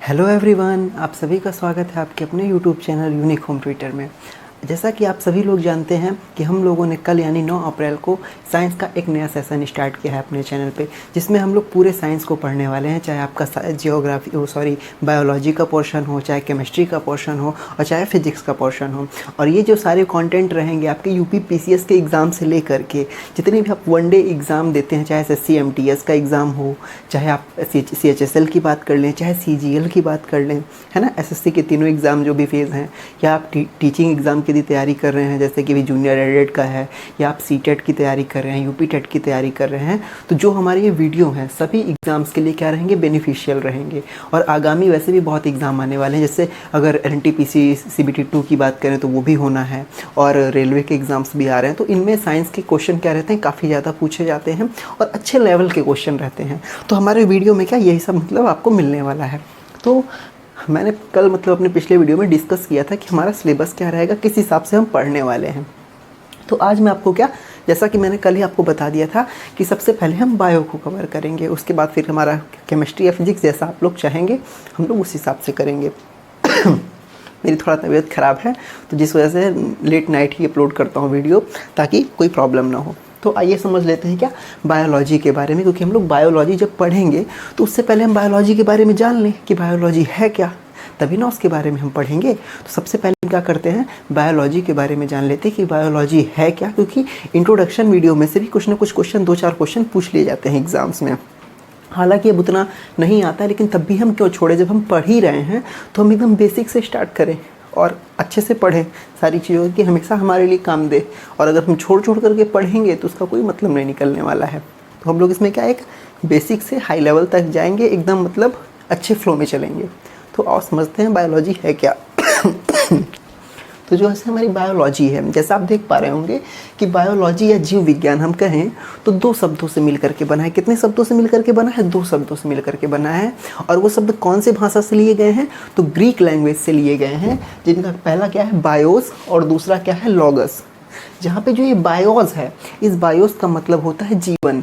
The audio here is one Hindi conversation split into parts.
हेलो एवरीवन, आप सभी का स्वागत है आपके अपने YouTube channel unique home tutor में। जैसा कि आप सभी लोग जानते हैं कि हम लोगों ने कल यानी 9 अप्रैल को साइंस का एक नया सेशन स्टार्ट किया है अपने चैनल पे, जिसमें हम लोग पूरे साइंस को पढ़ने वाले हैं। चाहे आपका बायोलॉजी का पोर्शन हो, चाहे केमिस्ट्री का पोर्शन हो और चाहे फिजिक्स का पोर्शन हो। और ये जो सारे कंटेंट रहेंगे आपके यूपी पीसीएस के एग्ज़ाम से लेकर के जितने भी आप वनडे एग्ज़ाम देते हैं, चाहे एसएससी एमटीएस का एग्ज़ाम हो, चाहे आप सीएचएसएल की बात कर लें, चाहे सीजीएल की बात कर लें, है ना, एसएससी के तीनों एग्ज़ाम जो भी फेज़ हैं, या आप टीचिंग एग्ज़ाम की तैयारी कर रहे हैं जैसे कि भी जूनियर एडेड का है, या आप सीटेट की तैयारी कर रहे हैं, यूपी टेट की तैयारी कर रहे हैं, तो जो हमारे ये वीडियो हैं सभी एग्ज़ाम्स के लिए क्या रहेंगे, बेनिफिशियल रहेंगे। और आगामी वैसे भी बहुत एग्ज़ाम आने वाले हैं, जैसे अगर एनटीपीसी सीबीटी 2 की बात करें तो वो भी होना है, और रेलवे के एग्ज़ाम्स भी आ रहे हैं। तो इनमें साइंस के क्वेश्चन क्या रहते हैं, काफ़ी ज़्यादा पूछे जाते हैं और अच्छे लेवल के क्वेश्चन रहते हैं। तो हमारे वीडियो में क्या यही सब मतलब आपको मिलने वाला है। तो मैंने कल अपने पिछले वीडियो में डिस्कस किया था कि हमारा सिलेबस क्या रहेगा, किस हिसाब से हम पढ़ने वाले हैं। तो आज मैं आपको जैसा कि मैंने कल ही आपको बता दिया था कि सबसे पहले हम बायो को कवर करेंगे, उसके बाद फिर हमारा केमिस्ट्री या फिजिक्स जैसा आप लोग चाहेंगे हम लोग उस हिसाब से करेंगे। मेरी थोड़ा तबीयत ख़राब है तो जिस वजह से लेट नाइट ही अपलोड करता हूँ वीडियो, ताकि कोई प्रॉब्लम ना हो। तो आइए समझ लेते हैं क्या बायोलॉजी के बारे में, क्योंकि हम लोग बायोलॉजी जब पढ़ेंगे तो उससे पहले हम बायोलॉजी के बारे में जान लें कि बायोलॉजी है क्या, तभी ना उसके बारे में हम पढ़ेंगे। तो सबसे पहले हम क्या करते हैं, बायोलॉजी के बारे में जान लेते हैं कि बायोलॉजी है क्या, क्योंकि इंट्रोडक्शन वीडियो में से भी कुछ ना कुछ क्वेश्चन 2-4 क्वेश्चन पूछ लिए जाते हैं एग्ज़ाम्स में। हालांकि अब उतना नहीं आता है, लेकिन तब भी हम क्यों छोड़े, जब हम पढ़ ही रहे हैं तो हम एकदम बेसिक से स्टार्ट करें और अच्छे से पढ़ें सारी चीज़ों की, हमेशा हमारे लिए काम दे। और अगर हम छोड़ करके पढ़ेंगे तो उसका कोई मतलब नहीं निकलने वाला है। तो हम लोग इसमें क्या एक बेसिक से हाई लेवल तक जाएंगे, एकदम अच्छे फ्लो में चलेंगे। तो और समझते हैं बायोलॉजी है क्या। तो जो ऐसे हमारी बायोलॉजी है, जैसा आप देख पा रहे होंगे कि बायोलॉजी या जीव विज्ञान हम कहें तो 2 शब्दों से मिल करके बना है। कितने शब्दों से मिल करके बना है, 2 शब्दों से मिल करके बना है। और वो शब्द कौन से भाषा से लिए गए हैं, तो ग्रीक लैंग्वेज से लिए गए हैं, जिनका पहला क्या है बायोस और दूसरा क्या है लॉगस। जहाँ पे जो ये बायोस है, इस बायोस का मतलब होता है जीवन।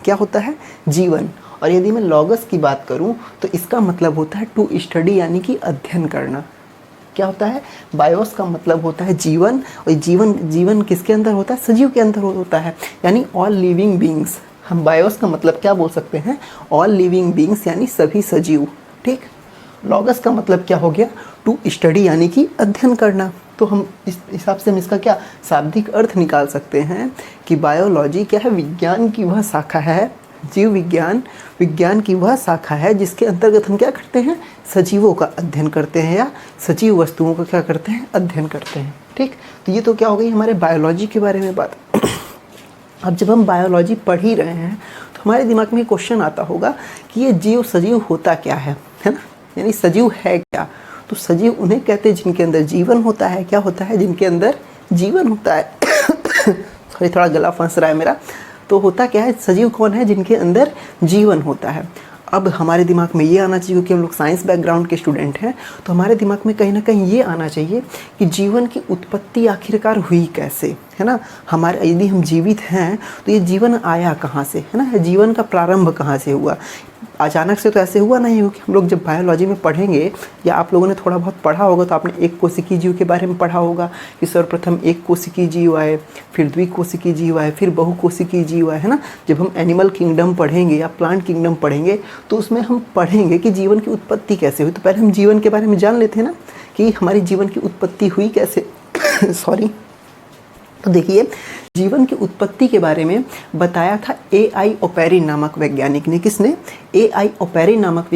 क्या होता है, जीवन। और यदि मैं लॉगस की बात करूं तो इसका मतलब होता है टू स्टडी, यानी कि अध्ययन करना। क्या होता है, बायोस का मतलब होता है जीवन, और जीवन किसके अंदर होता है, सजीव के अंदर होता है, यानी ऑल लिविंग बींग्स। हम बायोस का मतलब क्या बोल सकते हैं, ऑल लिविंग बींग्स, यानी सभी सजीव। ठीक। लॉगस का मतलब क्या हो गया, टू स्टडी, यानी कि अध्ययन करना। तो हम इस हिसाब से हम इसका क्या शाब्दिक अर्थ निकाल सकते हैं कि बायोलॉजी क्या है, विज्ञान की वह शाखा है, जीव विज्ञान की वह शाखा है जिसके अंतर्गत हम क्या करते हैं, सजीवों का अध्ययन करते हैं, या सजीव वस्तुओं का क्या करते हैं, अध्ययन करते हैं। ठीक। तो ये तो क्या हो गई हमारे बायोलॉजी के बारे में बात। अब जब हम बायोलॉजी पढ़ ही रहे हैं तो हमारे दिमाग में क्वेश्चन आता होगा कि ये जीव सजीव होता क्या है ना, यानी सजीव है क्या। तो सजीव उन्हें कहते हैं जिनके अंदर जीवन होता है। क्या होता है, जिनके अंदर जीवन होता है। सॉरी, थोड़ा गला फंस रहा है मेरा। तो होता क्या है, सजीव कौन है, जिनके अंदर जीवन होता है। अब हमारे दिमाग में ये आना चाहिए, क्योंकि हम लोग साइंस बैकग्राउंड के स्टूडेंट हैं, तो हमारे दिमाग में कहीं ना कहीं ये आना चाहिए कि जीवन की उत्पत्ति आखिरकार हुई कैसे, है ना। हमारे यदि हम जीवित हैं तो ये जीवन आया कहाँ से, है ना, जीवन का प्रारंभ कहाँ से हुआ। अचानक से तो ऐसे हुआ नहीं, क्योंकि हम लोग जब बायोलॉजी में पढ़ेंगे, या आप लोगों ने थोड़ा बहुत पढ़ा होगा, तो आपने एक कोशिकीय जीव के बारे में पढ़ा होगा कि सर्वप्रथम एक कोशिकीय जीव आए, फिर द्विकोशिकीय जीव आए, फिर बहुकोशिकीय जीव आए, है ना। जब हम एनिमल किंगडम पढ़ेंगे या प्लांट किंगडम पढ़ेंगे तो उसमें हम पढ़ेंगे कि जीवन की उत्पत्ति कैसे हुई। तो पहले हम जीवन के बारे में जान लेते हैं ना कि हमारी जीवन की उत्पत्ति हुई कैसे। सॉरी। तो देखिए, जीवन की उत्पत्ति के बारे में बताया था A.I. ओपेरिन नामक वैज्ञानिक ने। किसने, A.I. ओपेरिन नामक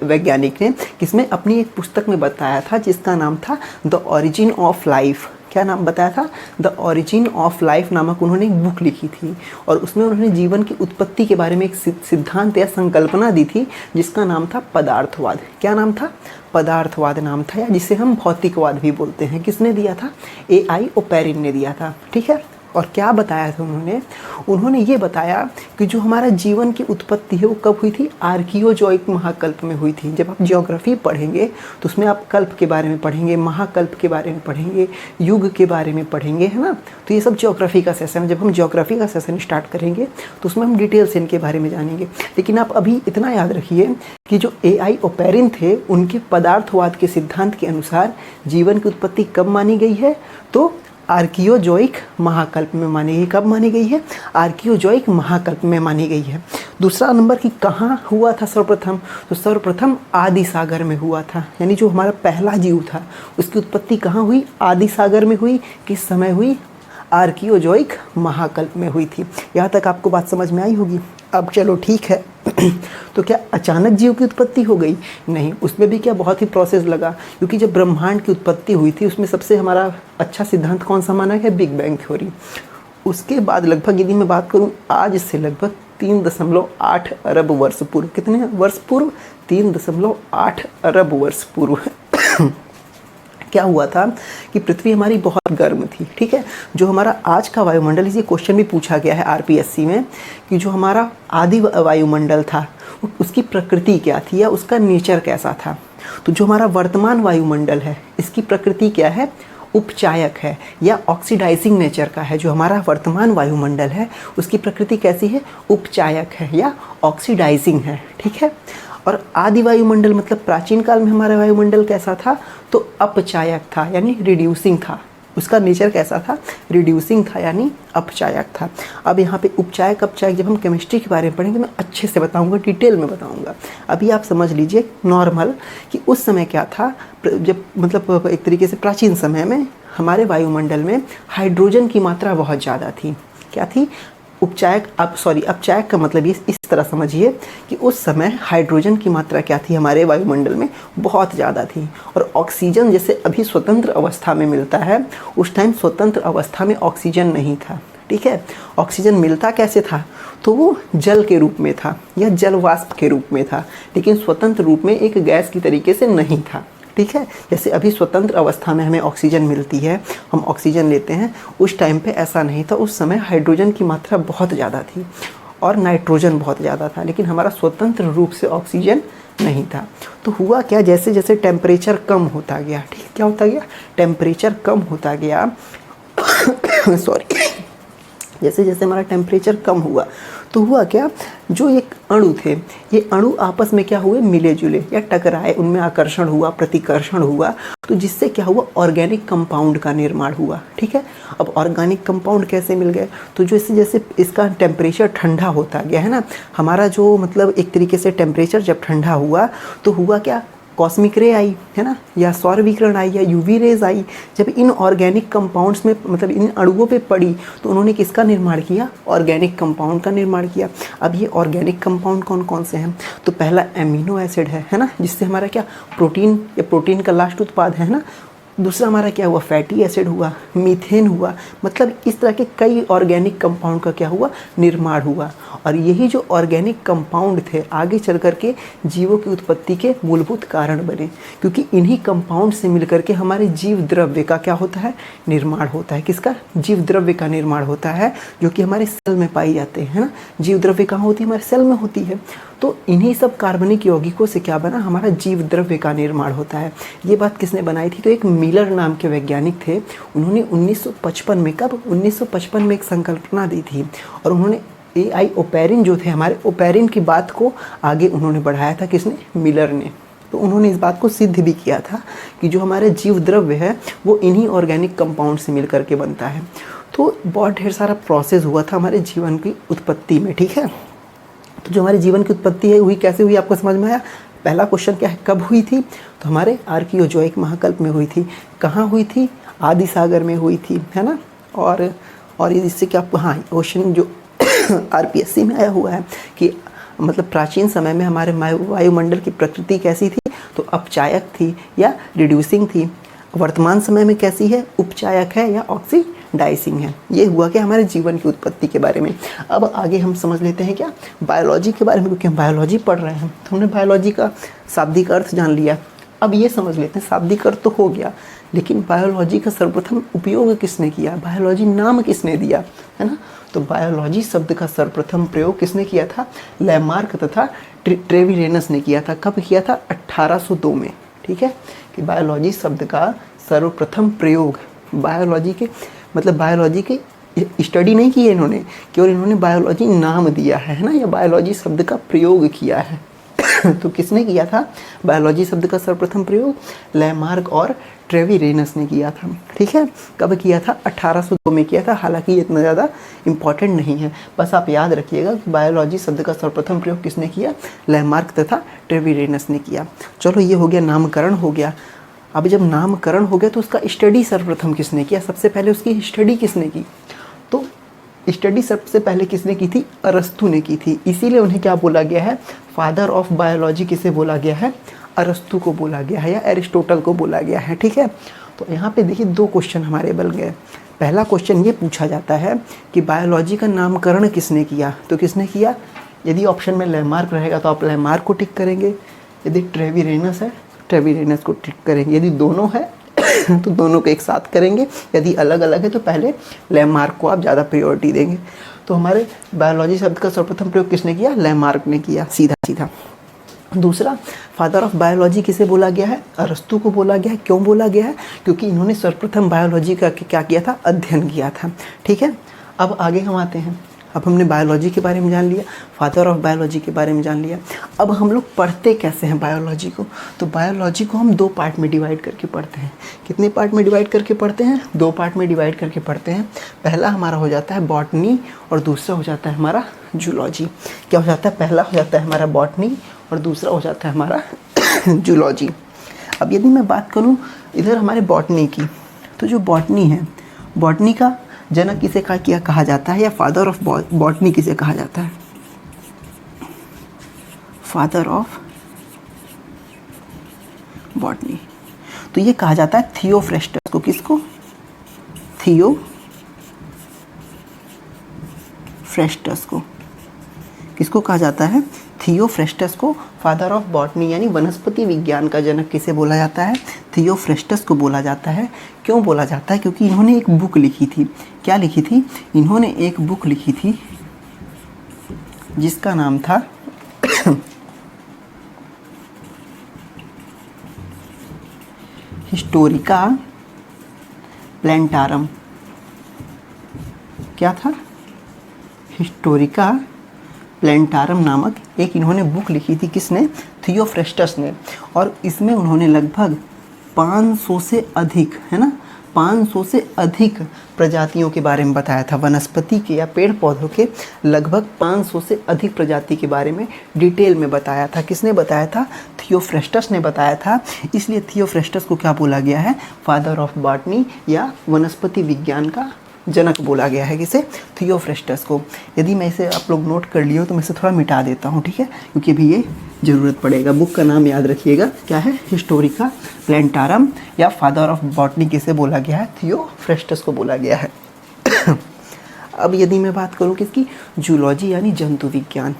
वैज्ञानिक ने किसमें अपनी एक पुस्तक में बताया था, जिसका नाम था द ओरिजिन ऑफ लाइफ। क्या नाम बताया था, द ओरिजिन ऑफ लाइफ नामक उन्होंने एक बुक लिखी थी, और उसमें उन्होंने जीवन की उत्पत्ति के बारे में एक सिद्धांत या संकल्पना दी थी, जिसका नाम था पदार्थवाद। क्या नाम था, पदार्थवाद नाम था, या जिसे हम भौतिकवाद भी बोलते हैं। किसने दिया था, A.I. ओपेरिन ने दिया था। ठीक है। और क्या बताया था उन्होंने ये बताया कि जो हमारा जीवन की उत्पत्ति है वो कब हुई थी, आर्कियोजॉइक महाकल्प में हुई थी। जब आप ज्योग्राफी पढ़ेंगे तो उसमें आप कल्प के बारे में पढ़ेंगे, महाकल्प के बारे में पढ़ेंगे, युग के बारे में पढ़ेंगे, है ना। तो ये सब ज्योग्राफी का सेशन है। जब हम ज्योग्राफी का सेशन स्टार्ट करेंगे तो उसमें हम डिटेल से इनके बारे में जानेंगे। लेकिन आप अभी इतना याद रखिए कि जो एआई ओपेरिन थे उनके पदार्थवाद के सिद्धांत के अनुसार जीवन की उत्पत्ति कब मानी गई है, तो आर्कियोजॉइक महाकल्प में मानी गई। कब मानी गई है, आर्कियोजॉइक महाकल्प में मानी गई है। दूसरा नंबर कि कहाँ हुआ था सर्वप्रथम, तो सर्वप्रथम आदि सागर में हुआ था। यानी जो हमारा पहला जीव था उसकी उत्पत्ति कहाँ हुई, आदि सागर में हुई। किस समय हुई, आर्कियोजॉइक महाकल्प में हुई थी। यहाँ तक आपको बात समझ में आई होगी। अब चलो ठीक है तो क्या अचानक जीव की उत्पत्ति हो गई, नहीं, उसमें भी क्या बहुत ही प्रोसेस लगा। क्योंकि जब ब्रह्मांड की उत्पत्ति हुई थी उसमें सबसे हमारा अच्छा सिद्धांत कौन सा माना है, बिग बैंग थ्योरी। उसके बाद लगभग यदि मैं बात करूं आज से लगभग 3.8 अरब वर्ष पूर्व, कितने वर्ष पूर्व, 3.8 अरब वर्ष पूर्व क्या हुआ था कि पृथ्वी हमारी बहुत गर्म थी, ठीक है। जो हमारा आज का वायुमंडल, ये क्वेश्चन भी पूछा गया है आरपीएससी में कि जो हमारा आदि वायुमंडल था उसकी प्रकृति क्या थी या उसका नेचर कैसा था। तो जो हमारा वर्तमान वायुमंडल है इसकी प्रकृति क्या है, उपचायक है या ऑक्सीडाइजिंग नेचर का है। जो हमारा वर्तमान वायुमंडल है उसकी प्रकृति कैसी है, उपचायक है या ऑक्सीडाइजिंग है, ठीक है। और आदि वायुमंडल मतलब प्राचीन काल में हमारा वायुमंडल कैसा था, तो अपचायक था यानी रिड्यूसिंग था। उसका नेचर कैसा था, रिड्यूसिंग था यानी अपचायक था। अब यहाँ पे उपचायक अपचायक जब हम केमिस्ट्री के बारे में पढ़ेंगे मैं अच्छे से बताऊंगा, डिटेल में बताऊंगा। अभी आप समझ लीजिए नॉर्मल कि उस समय क्या था, जब मतलब एक तरीके से प्राचीन समय में हमारे वायुमंडल में हाइड्रोजन की मात्रा बहुत ज़्यादा थी। क्या थी, अपचायक का मतलब ये इस तरह समझिए कि उस समय हाइड्रोजन की मात्रा क्या थी हमारे वायुमंडल में, बहुत ज़्यादा थी। और ऑक्सीजन जैसे अभी स्वतंत्र अवस्था में मिलता है, उस टाइम स्वतंत्र अवस्था में ऑक्सीजन नहीं था, ठीक है। ऑक्सीजन मिलता कैसे था, तो वो जल के रूप में था या जल वाष्प के रूप में था, लेकिन स्वतंत्र रूप में एक गैस की तरीके से नहीं था, ठीक है। जैसे अभी स्वतंत्र अवस्था में हमें ऑक्सीजन मिलती है, हम ऑक्सीजन लेते हैं, उस टाइम पे ऐसा नहीं था। उस समय हाइड्रोजन की मात्रा बहुत ज़्यादा थी और नाइट्रोजन बहुत ज़्यादा था, लेकिन हमारा स्वतंत्र रूप से ऑक्सीजन नहीं था। तो हुआ क्या, जैसे जैसे टेम्परेचर कम होता गया, ठीक, क्या होता गया, टेम्परेचर कम होता गया सॉरी जैसे जैसे हमारा टेम्परेचर कम हुआ तो हुआ क्या, जो एक अणु थे ये अणु आपस में क्या हुए, मिले जुले या टकराए, उनमें आकर्षण हुआ, प्रतिकर्षण हुआ, तो जिससे क्या हुआ, ऑर्गेनिक कंपाउंड का निर्माण हुआ, ठीक है। अब ऑर्गेनिक कंपाउंड कैसे मिल गए, तो जैसे जैसे इसका टेम्परेचर ठंडा होता गया है ना, हमारा जो मतलब एक तरीके से टेम्परेचर जब ठंडा हुआ तो हुआ क्या, कॉस्मिक रे आई, है ना, या सौर विकिरण आई या यूवी रेज आई। जब इन ऑर्गेनिक कंपाउंड्स में मतलब इन अणुओं पे पड़ी तो उन्होंने किसका निर्माण किया, ऑर्गेनिक कंपाउंड का निर्माण किया। अब ये ऑर्गेनिक कंपाउंड कौन कौन से हैं, तो पहला एमिनो एसिड है ना, जिससे हमारा क्या प्रोटीन या प्रोटीन का लास्ट उत्पाद है ना। दूसरा हमारा क्या हुआ, फैटी एसिड हुआ, मीथेन हुआ, मतलब इस तरह के कई ऑर्गेनिक कंपाउंड का क्या हुआ, निर्माण हुआ। और यही जो ऑर्गेनिक कंपाउंड थे आगे चल कर के जीवों की उत्पत्ति के मूलभूत कारण बने, क्योंकि इन्हीं कंपाउंड से मिलकर के हमारे जीव द्रव्य का क्या होता है, निर्माण होता है। किसका, जीव द्रव्य का निर्माण होता है, जो कि हमारे सेल में पाई जाते हैं, है ना। जीव द्रव्य कहाँ होती है, हमारे सेल में होती है। तो इन्हीं सब कार्बनिक यौगिकों से क्या बना, हमारा जीव द्रव्य का निर्माण होता है। ये बात किसने बनाई थी, तो एक मिलर नाम के वैज्ञानिक थे। उन्होंने 1955 में, कब, 1955 में एक संकल्पना दी थी और उन्होंने एआई ओपेरिन जो थे हमारे, ओपेरिन की बात को आगे उन्होंने बढ़ाया था, किसने, मिलर ने। तो उन्होंने इस बात को सिद्ध भी किया था कि जो हमारे जीव द्रव्य है वो इन्हीं ऑर्गेनिक कंपाउंड से मिल करके बनता है। तो बहुत ढेर सारा प्रोसेस हुआ था हमारे जीवन की उत्पत्ति में, ठीक है। तो जो हमारे जीवन की उत्पत्ति है हुई कैसे हुई, आपको समझ में आया। पहला क्वेश्चन क्या है, कब हुई थी, तो हमारे आर्कियोजॉइक महाकल्प में हुई थी। कहाँ हुई थी, आदि सागर में हुई थी, है ना। और इससे क्या, हाँ, क्वेश्चन जो आरपीएससी में आया हुआ है कि मतलब प्राचीन समय में हमारे वायुमंडल की प्रकृति कैसी थी, तो अपचायक थी या रिड्यूसिंग थी। वर्तमान समय में कैसी है, उपचायक है या ऑक्सीडाइजिंग है। ये हुआ कि हमारे जीवन की उत्पत्ति के बारे में। अब आगे हम समझ लेते हैं क्या, बायोलॉजी के बारे में, क्योंकि हम बायोलॉजी पढ़ रहे हैं तो हमने बायोलॉजी का शाब्दिक अर्थ जान लिया। अब ये समझ लेते हैं शाब्दिक अर्थ तो हो गया, लेकिन बायोलॉजी का सर्वप्रथम उपयोग किसने किया, बायोलॉजी नाम किसने दिया, है ना। तो बायोलॉजी शब्द का सर्वप्रथम प्रयोग किसने किया था, लैमार्क तथा ट्रेविरेनस ने किया था। कब किया था, 1802 में, ठीक है। कि बायोलॉजी शब्द का सर्वप्रथम प्रयोग, बायोलॉजी के मतलब बायोलॉजी के स्टडी नहीं की है इन्होंने, केवल इन्होंने बायोलॉजी नाम दिया है ना, या बायोलॉजी शब्द का प्रयोग किया है। तो किसने किया था बायोलॉजी शब्द का सर्वप्रथम प्रयोग, लैमार्क और ट्रेविरेनस ने किया था, ठीक है। कब किया था, 1802 में किया था। हालांकि ये इतना ज़्यादा इम्पॉर्टेंट नहीं है, बस आप याद रखिएगा कि बायोलॉजी शब्द का सर्वप्रथम प्रयोग किसने किया, लैमार्क तथा ट्रेविरेनस ने किया। चलो ये हो गया, नामकरण हो गया। अब जब नामकरण हो गया तो उसका स्टडी सर्वप्रथम किसने किया, सबसे पहले उसकी स्टडी किसने की, तो स्टडी सबसे पहले किसने की थी, अरस्तु ने की थी। इसीलिए उन्हें क्या बोला गया है, फादर ऑफ बायोलॉजी किसे बोला गया है, अरस्तु को बोला गया है या एरिस्टोटल को बोला गया है, ठीक है। तो यहाँ पे देखिए 2 क्वेश्चन हमारे बन गए। पहला क्वेश्चन ये पूछा जाता है कि बायोलॉजी का नामकरण किसने किया, तो किसने किया, यदि ऑप्शन में लैमार्क रहेगा तो आप लैमार्क को टिक करेंगे, यदि ट्रेविरेनस है ट्रेविरेनस को टिक करेंगे, यदि दोनों है तो दोनों को एक साथ करेंगे, यदि अलग अलग है तो पहले लैमार्क को आप ज़्यादा प्रायोरिटी देंगे। तो हमारे बायोलॉजी शब्द का सर्वप्रथम प्रयोग किसने किया, लैमार्क ने किया, सीधा सीधा। दूसरा, फादर ऑफ बायोलॉजी किसे बोला गया है, अरस्तु को बोला गया है। क्यों बोला गया है, क्योंकि इन्होंने सर्वप्रथम बायोलॉजी का क्या किया था, अध्ययन किया था, ठीक है। अब आगे हम आते हैं, अब हमने बायोलॉजी के बारे में जान लिया, फादर ऑफ बायोलॉजी के बारे में जान लिया। अब हम लोग पढ़ते कैसे हैं बायोलॉजी को, तो बायोलॉजी को हम 2 पार्ट में डिवाइड करके पढ़ते हैं। कितने पार्ट में डिवाइड करके पढ़ते हैं, 2 पार्ट में डिवाइड करके पढ़ते हैं। पहला हमारा हो जाता है बॉटनी और दूसरा हो जाता है हमारा जूलॉजी। क्या हो जाता है, पहला हो जाता है हमारा बॉटनी और दूसरा हो जाता है हमारा जूलॉजी। अब यदि मैं बात करूँ इधर हमारे बॉटनी की, तो जो बॉटनी है, बॉटनी का जनक किसे कहा जाता है, या फादर ऑफ बॉटनी किसे कहा जाता है, फादर ऑफ बॉटनी, तो ये कहा जाता है थियोफ्रेस्टस को। किसको, थियोफ्रेस्टस को। किसको कहा जाता है, थियोफ्रेस्टस को फादर ऑफ बॉटनी यानी वनस्पति विज्ञान का जनक किसे बोला जाता है, थियोफ्रेस्टस को बोला जाता है। क्यों बोला जाता है, क्योंकि इन्होंने एक बुक लिखी थी। क्या लिखी थी, इन्होंने एक बुक लिखी थी जिसका नाम था हिस्टोरिका प्लैंटारम। क्या था, हिस्टोरिका प्लैंटारम नामक एक इन्होंने बुक लिखी थी। किसने, थियोफ्रेस्टस ने। और इसमें उन्होंने लगभग 500 से अधिक, है ना, 500 से अधिक प्रजातियों के बारे में बताया था। वनस्पति के या पेड़ पौधों के लगभग 500 से अधिक प्रजाति के बारे में डिटेल में बताया था। किसने बताया था, थियोफ्रेस्टस ने बताया था। इसलिए थियोफ्रेस्टस को क्या बोला गया है, फादर ऑफ बॉटनी या वनस्पति विज्ञान का जनक बोला गया है। किसे, थियोफ्रेस्टस को। यदि मैं इसे आप लोग नोट कर लिए हो तो मैं इसे थोड़ा मिटा देता हूँ, ठीक है, क्योंकि अभी ये ज़रूरत पड़ेगा। बुक का नाम याद रखिएगा, क्या है, हिस्टोरिका प्लैंटारम या फादर ऑफ बॉटनी किसे बोला गया है, थियोफ्रेस्टस को बोला गया है। अब यदि मैं बात करूँ किसकी, जूलॉजी यानी जंतु विज्ञान।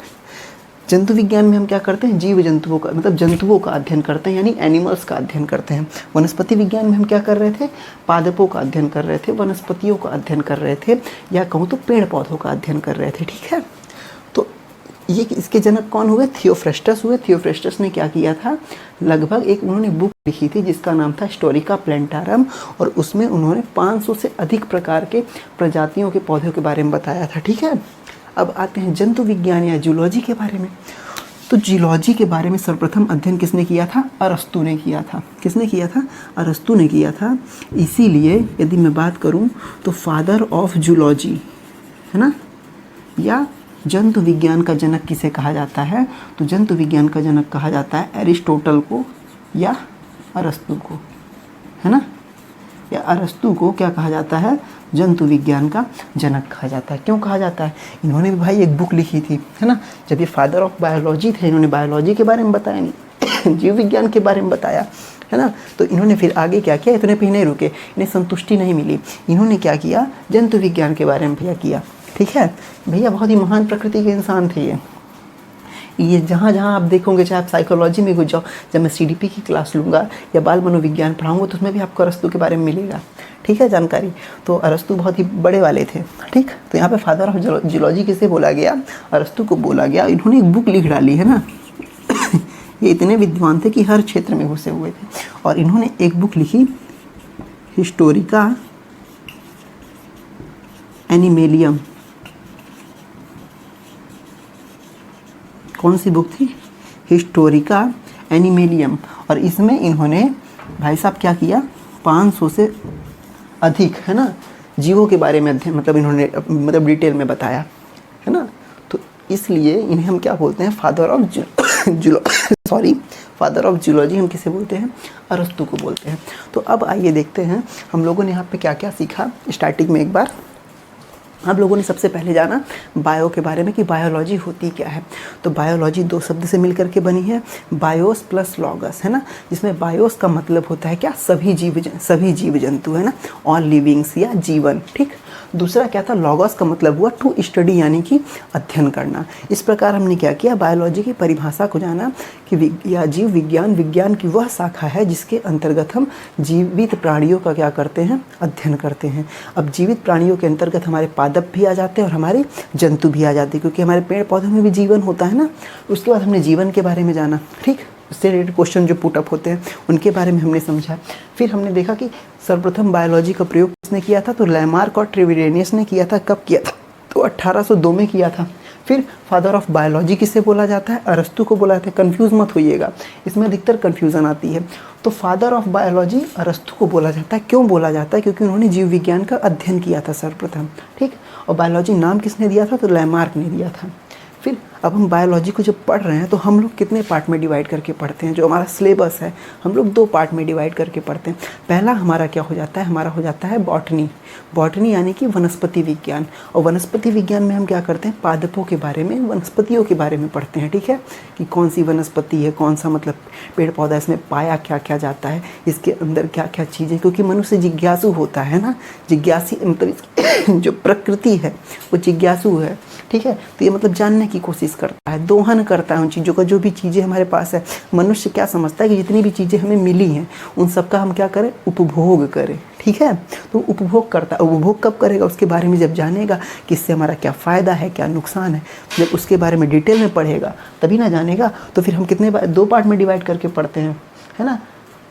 जंतु विज्ञान में हम क्या करते हैं, जीव जंतुओं का मतलब जंतुओं का अध्ययन करते हैं, यानी एनिमल्स का अध्ययन करते हैं। वनस्पति विज्ञान में हम क्या कर रहे थे, पादपों का अध्ययन कर रहे थे, वनस्पतियों का अध्ययन कर रहे थे, या कहूँ तो पेड़ पौधों का अध्ययन कर रहे थे, ठीक है। तो ये इसके जनक कौन हुए, थियोफ्रेस्टस हुए। थियोफ्रेस्टस ने क्या किया था, लगभग एक उन्होंने बुक लिखी थी जिसका नाम था हिस्टोरिका प्लैंटारम, और उसमें उन्होंने 500 से अधिक प्रकार के प्रजातियों के पौधों के बारे में बताया था, ठीक है। अब आते हैं जंतु विज्ञान या जूलॉजी के बारे में। तो जूलॉजी के बारे में सर्वप्रथम अध्ययन किसने किया था, अरस्तु ने किया था। किसने किया था, अरस्तु ने किया था। इसीलिए यदि मैं बात करूं तो फादर ऑफ जूलॉजी, है ना, या जंतु विज्ञान का जनक किसे कहा जाता है, तो जंतु विज्ञान का जनक कहा जाता है एरिस्टोटल को या अरस्तु को, है ना, या अरस्तु को क्या कहा जाता है, जंतु विज्ञान का जनक कहा जाता है। क्यों कहा जाता है, इन्होंने भी भाई एक बुक लिखी थी, है ना। जब ये फादर ऑफ बायोलॉजी थे, इन्होंने बायोलॉजी के बारे में बताया नहीं जीव विज्ञान के बारे में बताया, है ना। तो इन्होंने फिर आगे क्या किया, इतने पे ही नहीं रुके, इन्हें संतुष्टि नहीं मिली, इन्होंने क्या किया, जंतु विज्ञान के बारे में भैया किया, ठीक है। भैया बहुत ही महान प्रकृति के इंसान थे ये। ये जहाँ जहाँ आप देखोगे, चाहे आप साइकोलॉजी में घुस जाओ, जब मैं सीडीपी की क्लास लूँगा या बाल मनोविज्ञान पढ़ाऊँगा तो उसमें भी आपको अरस्तु के बारे में मिलेगा, ठीक है, जानकारी। तो अरस्तु बहुत ही बड़े वाले थे, ठीक। तो यहाँ पे फादर ऑफ जूलॉजी किसे बोला गया? अरस्तु को बोला गया। इन्होंने एक बुक लिख डाली है ना ये इतने विद्वान थे कि हर क्षेत्र में घुसे हुए थे, और इन्होंने एक बुक लिखी हिस्टोरिका एनिमेलियम। कौन सी बुक थी? हिस्टोरिका एनिमेलियम। और इसमें इन्होंने भाई साहब क्या किया, 500 से अधिक, है ना, जीवों के बारे में अध्ययन, मतलब इन्होंने मतलब डिटेल में बताया, है ना। तो इसलिए इन्हें हम क्या बोलते हैं? फादर ऑफ जूलॉजी हम किसे बोलते हैं? अरस्तु को बोलते हैं। तो अब आइए देखते हैं हम लोगों ने यहाँ पे क्या क्या सीखा। स्टार्टिंग में एक बार आप लोगों ने सबसे पहले जाना बायो के बारे में कि बायोलॉजी होती क्या है। तो बायोलॉजी 2 शब्द से मिलकर के बनी है, बायोस प्लस लॉगस, है ना, जिसमें बायोस का मतलब होता है क्या? सभी जीव जंतु, है ना, ऑल लिविंग्स या जीवन, ठीक। दूसरा क्या था? लॉगस का मतलब हुआ टू स्टडी, यानी कि अध्ययन करना। इस प्रकार हमने क्या किया? बायोलॉजी की परिभाषा को जाना कि या जीव विज्ञान की वह शाखा है जिसके अंतर्गत हम जीवित प्राणियों का क्या करते हैं? अध्ययन करते हैं। अब जीवित प्राणियों के अंतर्गत हमारे पादप भी आ जाते हैं और हमारे जंतु भी आ जाते हैं, क्योंकि हमारे पेड़ पौधों में भी जीवन होता है ना। उसके बाद हमने जीवन के बारे में जाना, ठीक। उससे रिलेटेड क्वेश्चन जो पुटअप होते हैं उनके बारे में हमने समझा। फिर हमने देखा कि सर्वप्रथम बायोलॉजी का प्रयोग किसने किया था? तो लैमार्क और ट्रेविरेनियस ने किया था। कब किया था? तो 1802 में किया था। फिर फादर ऑफ बायोलॉजी किसे बोला जाता है? अरस्तु को बोला जाता है। कन्फ्यूज़ मत होइएगा, इसमें अधिकतर कन्फ्यूज़न आती है। तो फादर ऑफ बायोलॉजी अरस्तु को बोला जाता है। क्यों बोला जाता है? क्योंकि उन्होंने जीव विज्ञान का अध्ययन किया था सर्वप्रथम, ठीक। और बायोलॉजी नाम किसने दिया था? तो लैमार्क ने दिया था। फिर अब हम बायोलॉजी को जब पढ़ रहे हैं तो हम लोग कितने पार्ट में डिवाइड करके पढ़ते हैं? जो हमारा सिलेबस है हम लोग 2 पार्ट में डिवाइड करके पढ़ते हैं। पहला हमारा क्या हो जाता है? हमारा हो जाता है बॉटनी यानी कि वनस्पति विज्ञान। और वनस्पति विज्ञान में हम क्या करते हैं? पादपों के बारे में, वनस्पतियों के बारे में पढ़ते हैं, ठीक है, कि कौन सी वनस्पति है, कौन सा मतलब पेड़ पौधा, इसमें पाया क्या क्या जाता है, इसके अंदर क्या क्या चीज़ें, क्योंकि मनुष्य जिज्ञासु होता है ना। जिज्ञासी मतलब जो प्रकृति है वो जिज्ञासु है, ठीक है। तो ये मतलब जानने की कोशिश करता है, दोहन करता है उन चीज़ों का। जो भी चीज़ें हमारे पास है, मनुष्य क्या समझता है कि जितनी भी चीज़ें हमें मिली हैं उन सब का हम क्या करें? उपभोग करें, ठीक है। तो उपभोग करता है। उपभोग कब करेगा? उसके बारे में जब जानेगा कि इससे हमारा क्या फ़ायदा है, क्या नुकसान है, जब उसके बारे में डिटेल में पढ़ेगा तभी ना जानेगा। तो फिर हम कितने 2 पार्ट में डिवाइड करके पढ़ते हैं, है ना।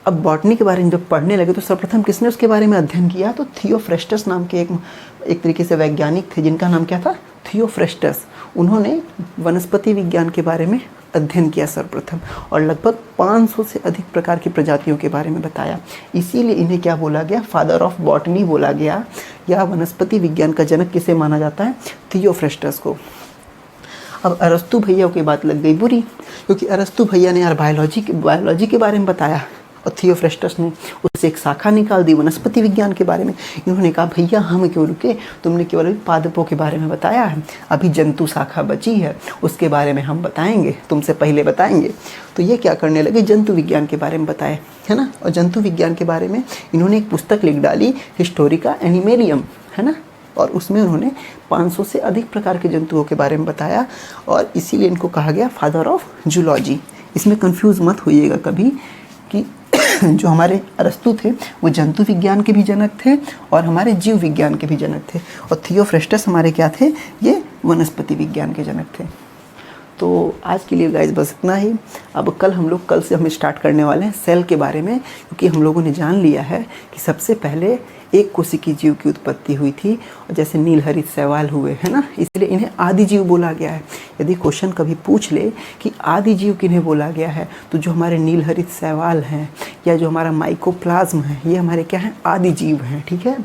अब बॉटनी के बारे में जब पढ़ने लगे तो सर्वप्रथम किसने उसके बारे में अध्ययन किया? तो थियोफ्रेस्टस नाम के एक तरीके से वैज्ञानिक थे, जिनका नाम क्या था? थियोफ्रेस्टस। उन्होंने वनस्पति विज्ञान के बारे में अध्ययन किया सर्वप्रथम, और लगभग 500 से अधिक प्रकार की प्रजातियों के बारे में बताया। इसीलिए इन्हें क्या बोला गया? फादर ऑफ बॉटनी बोला गया, या वनस्पति विज्ञान का जनक किसे माना जाता है? थियोफ्रेस्टस को। अब अरस्तु भैया की बात लग गई बुरी, क्योंकि अरस्तु भैया ने यार बायोलॉजी के बारे में बताया और थियोफ्रेस्टस ने उससे एक शाखा निकाल दी वनस्पति विज्ञान के बारे में। इन्होंने कहा भैया हम क्यों रुके, तुमने केवल पादपों के बारे में बताया है, अभी जंतु शाखा बची है, उसके बारे में हम बताएंगे, तुमसे पहले बताएंगे। तो ये क्या करने लगे? जंतु विज्ञान के बारे में बताए, है ना। और जंतु विज्ञान के बारे में इन्होंने एक पुस्तक लिख डाली, हिस्टोरिका एनिमेलियम, है ना। और उसमें उन्होंने 500 से अधिक प्रकार के जंतुओं के बारे में बताया, और इसीलिए इनको कहा गया फादर ऑफ जूलॉजी। इसमें कंफ्यूज मत होइएगा कभी कि जो हमारे अरस्तु थे वो जंतु विज्ञान के भी जनक थे और हमारे जीव विज्ञान के भी जनक थे, और थियोफ्रेस्टस हमारे क्या थे? ये वनस्पति विज्ञान के जनक थे। तो आज के लिए गाइस बस इतना ही। अब कल से हम स्टार्ट करने वाले हैं सेल के बारे में, क्योंकि हम लोगों ने जान लिया है कि सबसे पहले एक कोशिकीय जीव की उत्पत्ति हुई थी, और जैसे नीलहरित शैवाल हुए, है ना, इसलिए इन्हें आदि जीव बोला गया है। यदि क्वेश्चन कभी पूछ ले कि आदि जीव किन्हें बोला गया है, तो जो हमारे नीलहरित शैवाल हैं या जो हमारा माइकोप्लाज्म है, ये हमारे क्या हैं? आदि जीव हैं, ठीक है।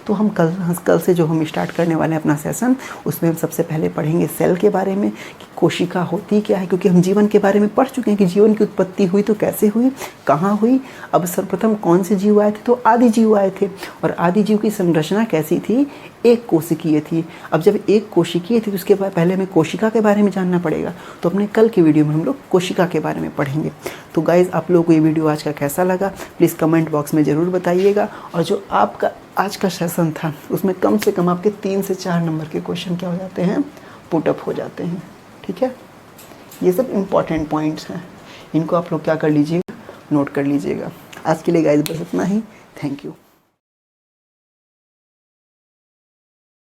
तो हम कल से जो हम स्टार्ट करने वाले हैं अपना सेशन, उसमें हम सबसे पहले पढ़ेंगे सेल के बारे में कि कोशिका होती क्या है, क्योंकि हम जीवन के बारे में पढ़ चुके हैं कि जीवन की उत्पत्ति हुई तो कैसे हुई, कहाँ हुई। अब सर्वप्रथम कौन से जीव आए थे? तो आदि जीव आए थे, और आदि जीव की संरचना कैसी थी? एक कोशिकीय थी। अब जब एक कोशिकीय थी तो उसके बाद पहले हमें कोशिका के बारे में जानना पड़ेगा, तो अपने कल के वीडियो में हम लोग कोशिका के बारे में पढ़ेंगे। तो गाइज़ आप लोगों को ये वीडियो आज का कैसा लगा प्लीज़ कमेंट बॉक्स में ज़रूर बताइएगा, और जो आपका आज का सेशन था उसमें कम से कम आपके 3 से 4 नंबर के क्वेश्चन क्या हो जाते हैं? पुटअप हो जाते हैं, ठीक है। ये सब इम्पॉर्टेंट पॉइंट्स हैं, इनको आप लोग क्या कर लीजिएगा, नोट कर लीजिएगा। आज के लिए गाइस बस इतना ही। Thank you.